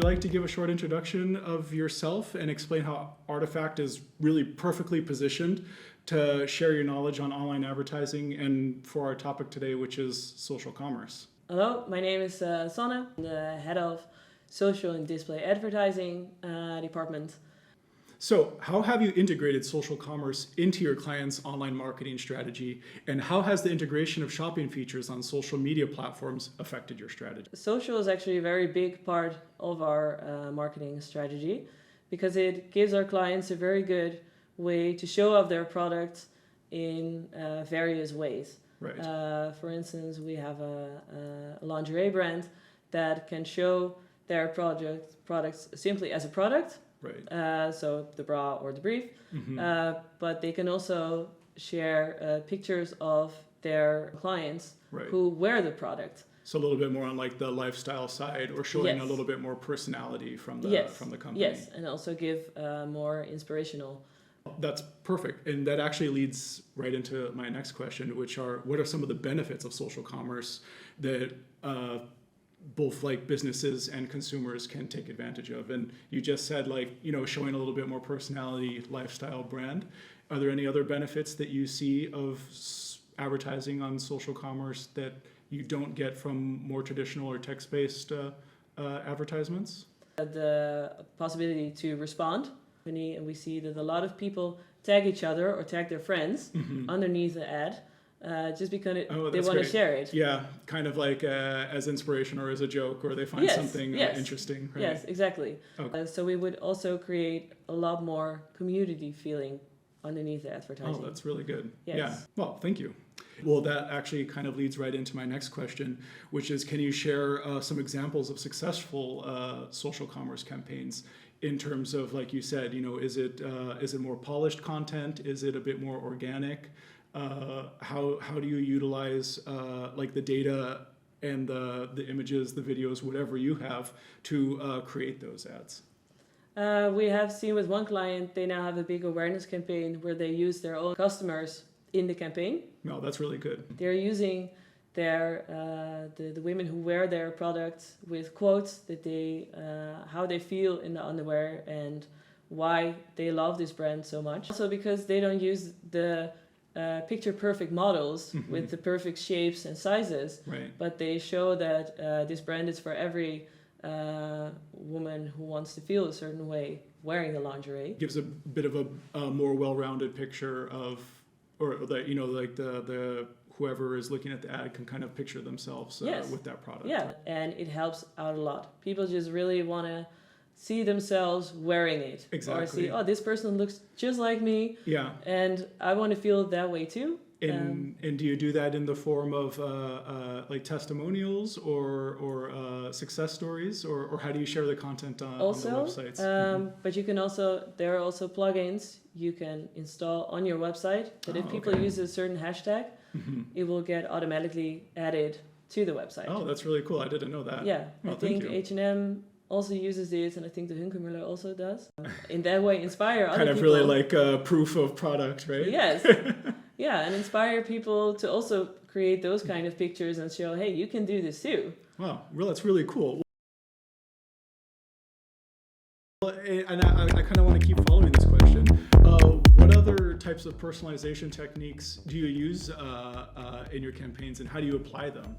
like to give a short introduction of yourself and explain how Artefact is really perfectly positioned to share your knowledge on online advertising and for our topic today, which is social commerce? Hello, my name is Sanna, I'm the head of social and display advertising department. So how have you integrated social commerce into your clients' online marketing strategy, and how has the integration of shopping features on social media platforms affected your strategy? Social is actually a very big part of our marketing strategy because it gives our clients a very good way to show off their products in various ways. Right. For instance, we have a lingerie brand that can show their products simply as a product. Right. So the bra or the brief, but they can also share pictures of their clients who wear the product. So a little bit more on like the lifestyle side, or showing a little bit more personality from the company. Yes, and also give more inspirational. That's perfect, and that actually leads right into my next question, which are what are some of the benefits of social commerce that both like businesses and consumers can take advantage of? And you just said, like, you know, showing a little bit more personality, lifestyle brand. Are there any other benefits that you see of advertising on social commerce that you don't get from more traditional or text-based advertisements? The possibility to respond, and we see that a lot of people tag each other or tag their friends underneath the ad. Just because they want to share it. Yeah, kind of like as inspiration or as a joke, or they find something interesting. Right? Yes, exactly. Okay. So we would also create a lot more community feeling underneath the advertising. Oh, that's really good. Yes. Yeah, well, thank you. Well, that actually kind of leads right into my next question, which is, can you share some examples of successful social commerce campaigns in terms of, like you said, you know, is it more polished content? Is it a bit more organic? How do you utilize like the data and the images, the videos, whatever you have to create those ads? We have seen with one client, they now have a big awareness campaign where they use their own customers in the campaign. No, that's really good. They're using their the women who wear their products with quotes that they how they feel in the underwear and why they love this brand so much. Also because they don't use the picture perfect models with the perfect shapes and sizes, but they show that this brand is for every woman who wants to feel a certain way wearing the lingerie. Gives a bit of a more well-rounded picture of, or that, you know, like the whoever is looking at the ad can kind of picture themselves with that product. Yeah, and it helps out a lot. People just really want to see themselves wearing it. Exactly. Or see, oh, this person looks just like me. Yeah. And I want to feel that way too. And do you do that in the form of like testimonials or success stories, or how do you share the content on the websites? But you can also, there are also plugins you can install on your website that if people use a certain hashtag, it will get automatically added to the website. Oh, that's really cool. I didn't know that. Yeah, I think H&M also uses it, and I think the Hunkemöller also does. In that way, inspire other people. Kind of really like proof of product, right? Yes. Yeah, and inspire people to also create those kind of pictures and show, hey, you can do this too. Wow, well, that's really cool. And I kind of want to keep following this question. What other types of personalization techniques do you use in your campaigns, and how do you apply them?